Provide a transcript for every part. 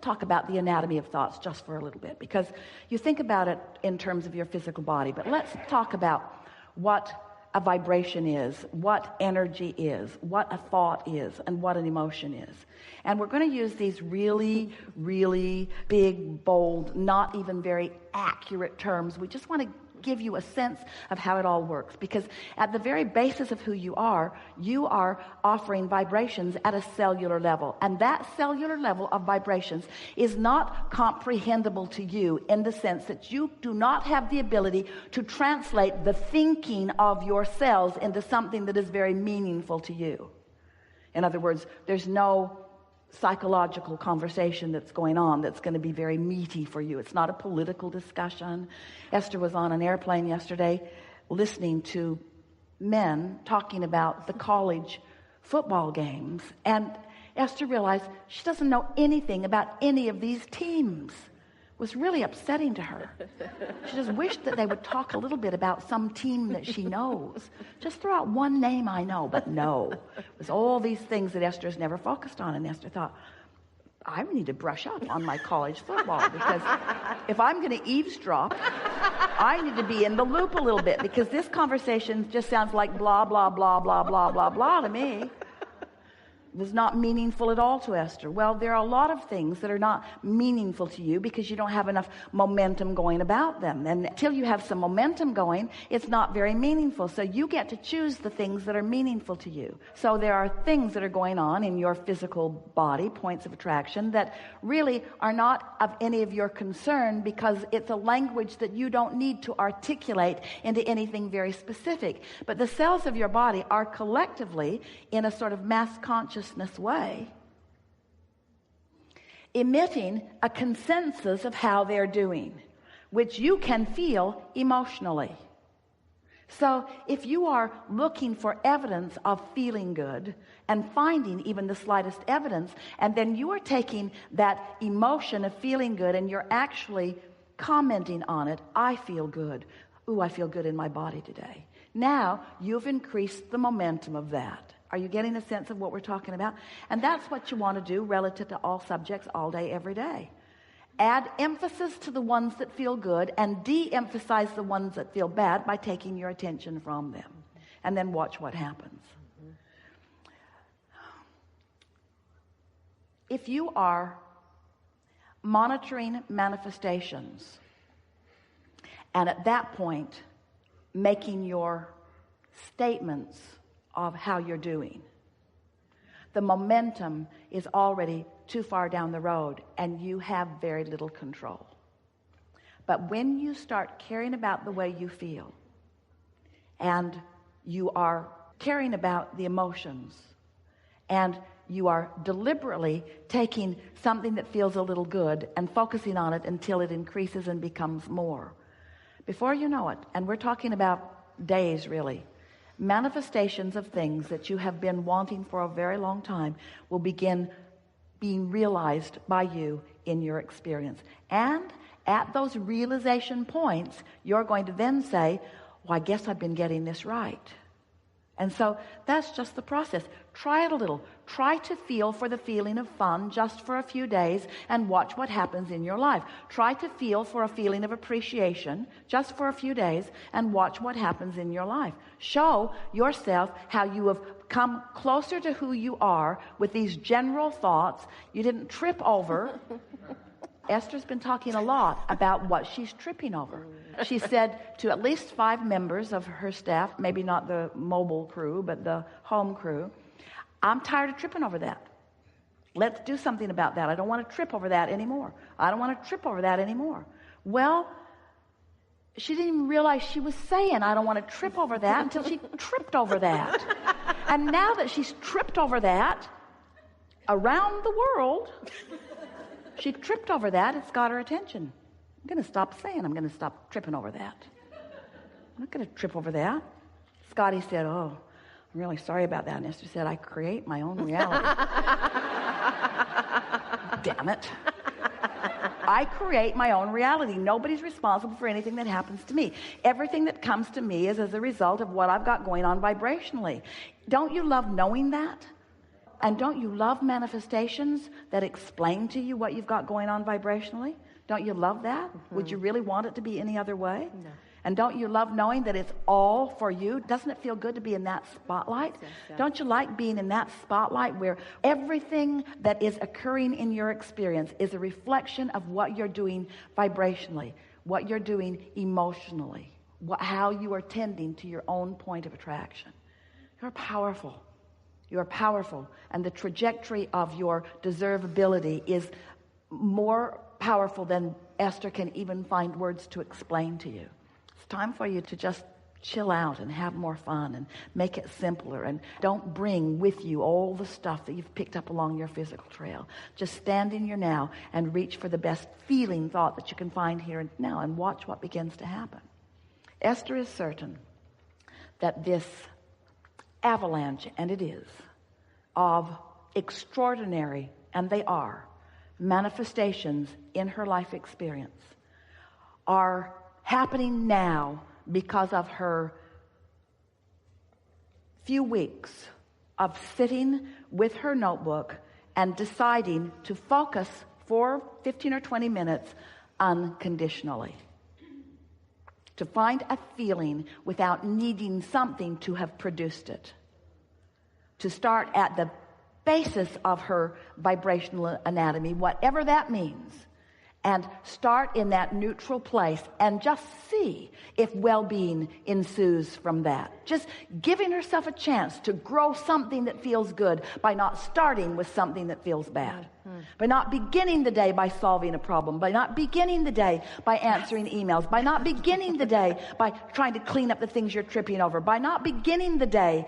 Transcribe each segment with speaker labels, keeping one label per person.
Speaker 1: talk about the anatomy of thoughts just for a little bit, because you think about it in terms of your physical body, but let's talk about what a vibration is, what energy is, what a thought is, and what an emotion is. And we're going to use these really, really big, bold, not even very accurate terms. We just want to give you a sense of how it all works, because at the very basis of who you are offering vibrations at a cellular level, and that cellular level of vibrations is not comprehensible to you in the sense that you do not have the ability to translate the thinking of your cells into something that is very meaningful to you. In other words, there's no psychological conversation that's going on that's going to be very meaty for you. It's not a political discussion. Esther was on an airplane yesterday listening to men talking about the college football games, and Esther realized she doesn't know anything about any of these teams. It was really upsetting to her. She just wished that they would talk a little bit about some team that she knows. Just throw out one name I know, but no. It was all these things that Esther's never focused on, and Esther thought, I need to brush up on my college football, because if I'm going to eavesdrop, I need to be in the loop a little bit, because this conversation just sounds like blah, blah, blah, blah, blah, blah, blah to me. It was not meaningful at all to Esther. Well, there are a lot of things that are not meaningful to you because you don't have enough momentum going about them. And until you have some momentum going, it's not very meaningful. So you get to choose the things that are meaningful to you. So there are things that are going on in your physical body, points of attraction, that really are not of any of your concern, because it's a language that you don't need to articulate into anything very specific. But the cells of your body are collectively, in a sort of mass consciousness way, emitting a consensus of how they're doing, which you can feel emotionally. So if you are looking for evidence of feeling good and finding even the slightest evidence, and then you are taking that emotion of feeling good and you're actually commenting on it, I feel good. Ooh, I feel good in my body today. Now you've increased the momentum of that. Are you getting a sense of what we're talking about? And that's what you want to do relative to all subjects all day, every day. Add emphasis to the ones that feel good and de-emphasize the ones that feel bad by taking your attention from them. And then watch what happens. If you are monitoring manifestations and at that point making your statements of how you're doing, the momentum is already too far down the road and you have very little control. But when you start caring about the way you feel, and you are caring about the emotions, and you are deliberately taking something that feels a little good and focusing on it until it increases and becomes more, before you know it, and we're talking about days really, manifestations of things that you have been wanting for a very long time will begin being realized by you in your experience. And at those realization points, you're going to then say, well, I guess I've been getting this right. And so that's just the process. Try it a little. Try to feel for the feeling of fun just for a few days and watch what happens in your life. Try to feel for a feeling of appreciation just for a few days and watch what happens in your life. Show yourself how you have come closer to who you are with these general thoughts. You didn't trip over. Esther's been talking a lot about what she's tripping over. She said to at least 5 members of her staff, maybe not the mobile crew, but the home crew, I'm tired of tripping over that. Let's do something about that. I don't want to trip over that anymore. I don't want to trip over that anymore. Well, she didn't even realize she was saying, I don't want to trip over that, until she tripped over that. And now that she's tripped over that around the world, she tripped over that. It's got her attention. I'm going to stop saying I'm going to stop tripping over that. I'm not going to trip over that. Scotty said, oh, I'm really sorry about that. And Esther said, I create my own reality. Damn it. I create my own reality. Nobody's responsible for anything that happens to me. Everything that comes to me is as a result of what I've got going on vibrationally. Don't you love knowing that? And don't you love manifestations that explain to you what you've got going on vibrationally? Don't you love that? Would you really want it to be any other way?
Speaker 2: No.
Speaker 1: And don't you love knowing that it's all for you? Doesn't it feel good to be in that spotlight?
Speaker 2: Yes.
Speaker 1: Don't you like being in that spotlight where everything that is occurring in your experience is a reflection of what you're doing vibrationally, what you're doing emotionally, how you are tending to your own point of attraction? You're powerful. You are powerful. And the trajectory of your deservability is more powerful than Esther can even find words to explain to you. It's time for you to just chill out and have more fun and make it simpler, and don't bring with you all the stuff that you've picked up along your physical trail. Just stand in your now and reach for the best feeling thought that you can find here and now, and watch what begins to happen. Esther is certain that this avalanche, and it is, of extraordinary, and they are, manifestations in her life experience are happening now because of her few weeks of sitting with her notebook and deciding to focus for 15 or 20 minutes unconditionally. To find a feeling without needing something to have produced it. To start at the basis of her vibrational anatomy, whatever that means, and start in that neutral place and just see if well-being ensues from that. Just giving herself a chance to grow something that feels good by not starting with something that feels bad. By not beginning the day by solving a problem, by not beginning the day by answering emails, by not beginning the day by trying to clean up the things you're tripping over, by not beginning the day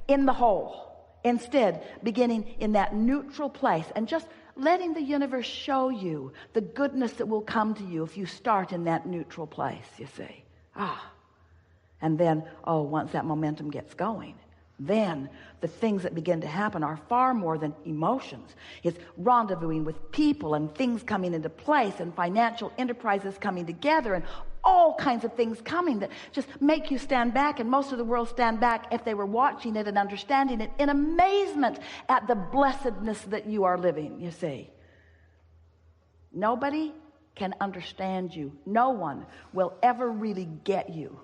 Speaker 1: in the hole. Instead, beginning in that neutral place and just letting the universe show you the goodness that will come to you if you start in that neutral place, you see. And then, once that momentum gets going, then the things that begin to happen are far more than emotions. It's rendezvousing with people and things coming into place and financial enterprises coming together and all kinds of things coming that just make you stand back, and most of the world stand back if they were watching it and understanding it in amazement at the blessedness that you are living, you see. Nobody can understand you. No one will ever really get you.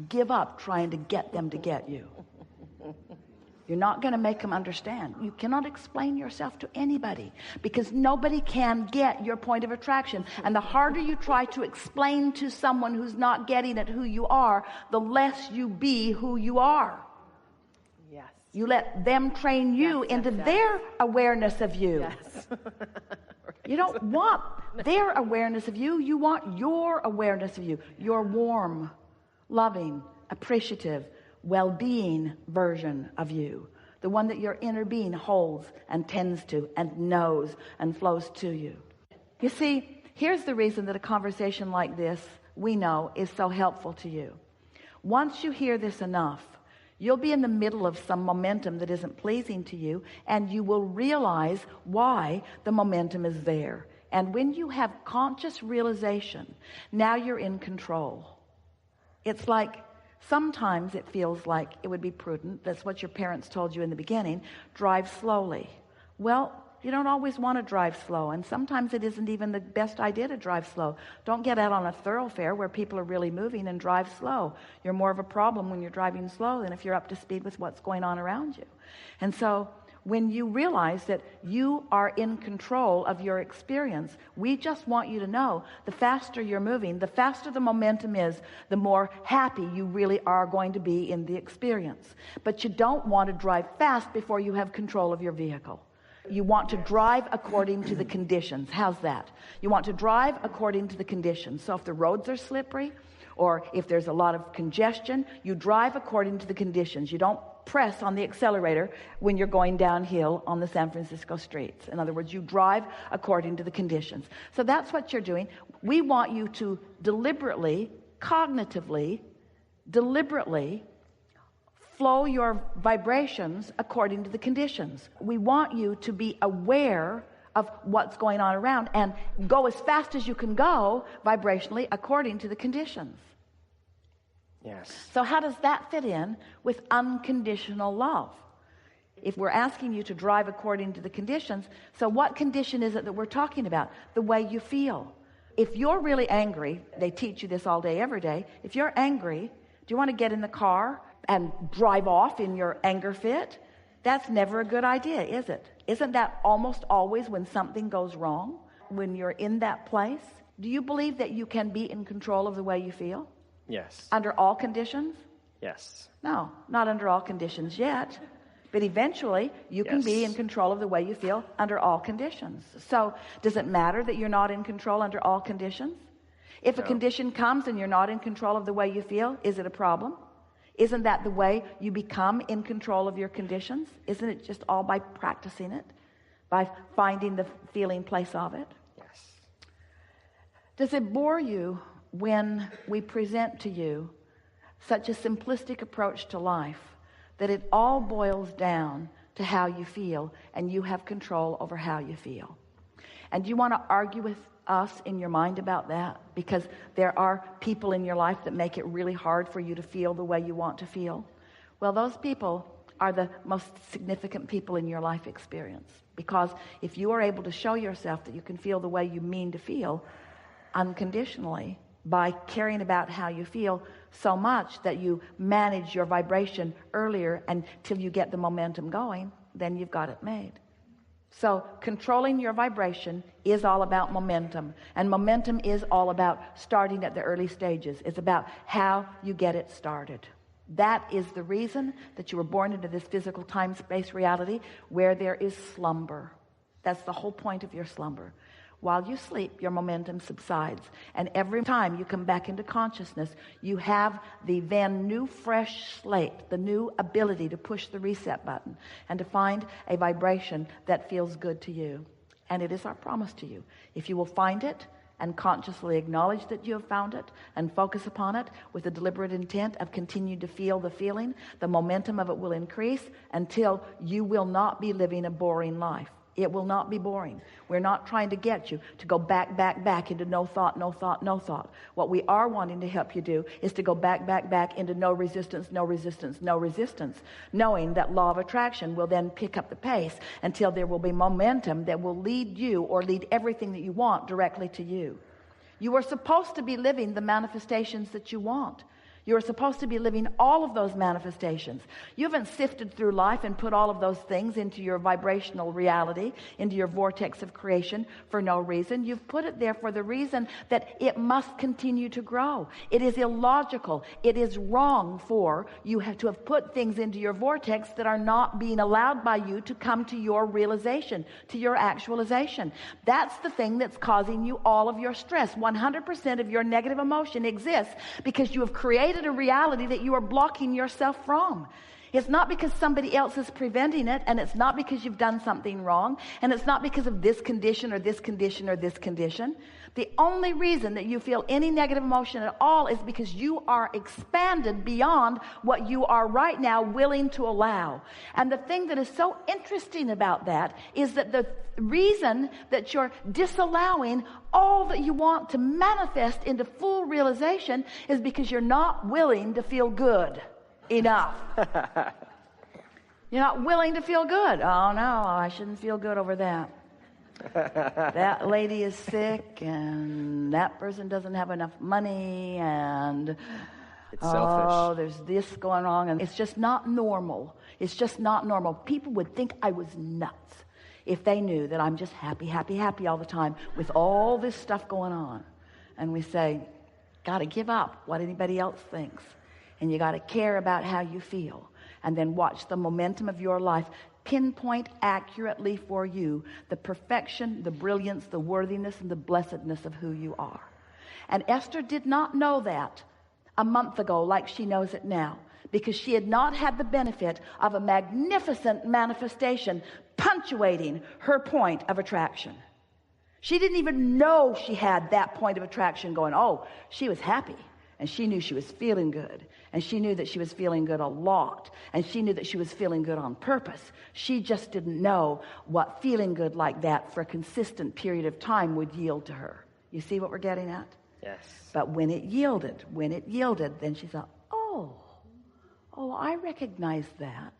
Speaker 1: Give up trying to get them to get you. You're not going to make them understand. You cannot explain yourself to anybody because nobody can get your point of attraction. And the harder you try to explain to someone who's not getting at who you are, the less you be who you are.
Speaker 2: Yes.
Speaker 1: You let them train you into their awareness of you.
Speaker 2: Yes.
Speaker 1: You don't want their awareness of you. You want your awareness of you. Your warm, loving, appreciative, well-being version of you, the one that your inner being holds and tends to and knows and flows to you. You see, here's the reason that a conversation like this, we know, is so helpful to you. Once you hear this enough, you'll be in the middle of some momentum that isn't pleasing to you, and you will realize why the momentum is there. And when you have conscious realization, now you're in control. It's like, sometimes it feels like it would be prudent, that's what your parents told you in the beginning, drive slowly. Well, you don't always want to drive slow, and sometimes it isn't even the best idea to drive slow. Don't get out on a thoroughfare where people are really moving and drive slow. You're more of a problem when you're driving slow than if you're up to speed with what's going on around you. And so when you realize that you are in control of your experience, we just want you to know the faster you're moving, the faster the momentum is, the more happy you really are going to be in the experience. But you don't want to drive fast before you have control of your vehicle. You want to drive according to the conditions. How's that? You want to drive according to the conditions. So if the roads are slippery, or if there's a lot of congestion, you drive according to the conditions. You don't press on the accelerator when you're going downhill on the San Francisco streets. In other words, you drive according to the conditions. So that's what you're doing. We want you to deliberately, cognitively, deliberately flow your vibrations according to the conditions. We want you to be aware of what's going on around and go as fast as you can go vibrationally according to the conditions.
Speaker 2: Yes.
Speaker 1: So how does that fit in with unconditional love? If we're asking you to drive according to the conditions, so what condition is it that we're talking about? The way you feel. If you're really angry, they teach you this all day, every day. If you're angry, do you want to get in the car and drive off in your anger fit? That's never a good idea, is it? Isn't that almost always when something goes wrong, when you're in that place? Do you believe that you can be in control of the way you feel?
Speaker 2: Yes.
Speaker 1: Under all conditions?
Speaker 2: Yes.
Speaker 1: No, not under all conditions yet. But eventually, you can be in control of the way you feel under all conditions. So, does it matter that you're not in control under all conditions? If a condition comes and you're not in control of the way you feel, is it a problem? Isn't that the way you become in control of your conditions? Isn't it just all by practicing it? By finding the feeling place of it?
Speaker 2: Yes.
Speaker 1: Does it bore you when we present to you such a simplistic approach to life that it all boils down to how you feel and you have control over how you feel? And do you want to argue with us in your mind about that? Because there are people in your life that make it really hard for you to feel the way you want to feel. Well, those people are the most significant people in your life experience. Because if you are able to show yourself that you can feel the way you mean to feel unconditionally by caring about how you feel so much that you manage your vibration earlier until you get the momentum going, then you've got it made. So controlling your vibration is all about momentum. And momentum is all about starting at the early stages. It's about how you get it started. That is the reason that you were born into this physical time-space reality where there is slumber. That's the whole point of your slumber. While you sleep, your momentum subsides. And every time you come back into consciousness, you have the then new fresh slate, the new ability to push the reset button and to find a vibration that feels good to you. And it is our promise to you. If you will find it and consciously acknowledge that you have found it and focus upon it with the deliberate intent of continuing to feel the feeling, the momentum of it will increase until you will not be living a boring life. It will not be boring. We're not trying to get you to go back into no thought, no thought, no thought. What we are wanting to help you do is to go back into no resistance, no resistance, no resistance, knowing that law of attraction will then pick up the pace until there will be momentum that will lead you or lead everything that you want directly to you. You are supposed to be living the manifestations that you want. You're supposed to be living all of those manifestations. You haven't sifted through life and put all of those things into your vibrational reality, into your vortex of creation for no reason. You've put it there for the reason that it must continue to grow. It is illogical. It is wrong for you to have put things into your vortex that are not being allowed by you to come to your realization, to your actualization. That's the thing that's causing you all of your stress. 100% of your negative emotion exists because you have created a reality that you are blocking yourself from. It's not because somebody else is preventing it, and it's not because you've done something wrong, and it's not because of this condition or this condition or this condition. The only reason that you feel any negative emotion at all is because you are expanded beyond what you are right now willing to allow. And the thing that is so interesting about that is that the reason that you're disallowing all that you want to manifest into full realization is because you're not willing to feel good enough. You're not willing to feel good. Oh no, I shouldn't feel good over that. That lady is sick and that person doesn't have enough money and
Speaker 2: it's selfish.
Speaker 1: There's this going on and it's just not normal. It's just not normal. People would think I was nuts if they knew that I'm just happy all the time with all this stuff going on. And we say, got to give up what anybody else thinks. And you got to care about how you feel. And then watch the momentum of your life pinpoint accurately for you the perfection, the brilliance, the worthiness, and the blessedness of who you are. And Esther did not know that a month ago like she knows it now, because she had not had the benefit of a magnificent manifestation punctuating her point of attraction. She didn't even know she had that point of attraction going. Oh, she was happy. And she knew she was feeling good. And she knew that she was feeling good a lot. And she knew that she was feeling good on purpose. She just didn't know what feeling good like that for a consistent period of time would yield to her. You see what we're getting at?
Speaker 2: Yes.
Speaker 1: But when it yielded, then she thought, oh, I recognize that.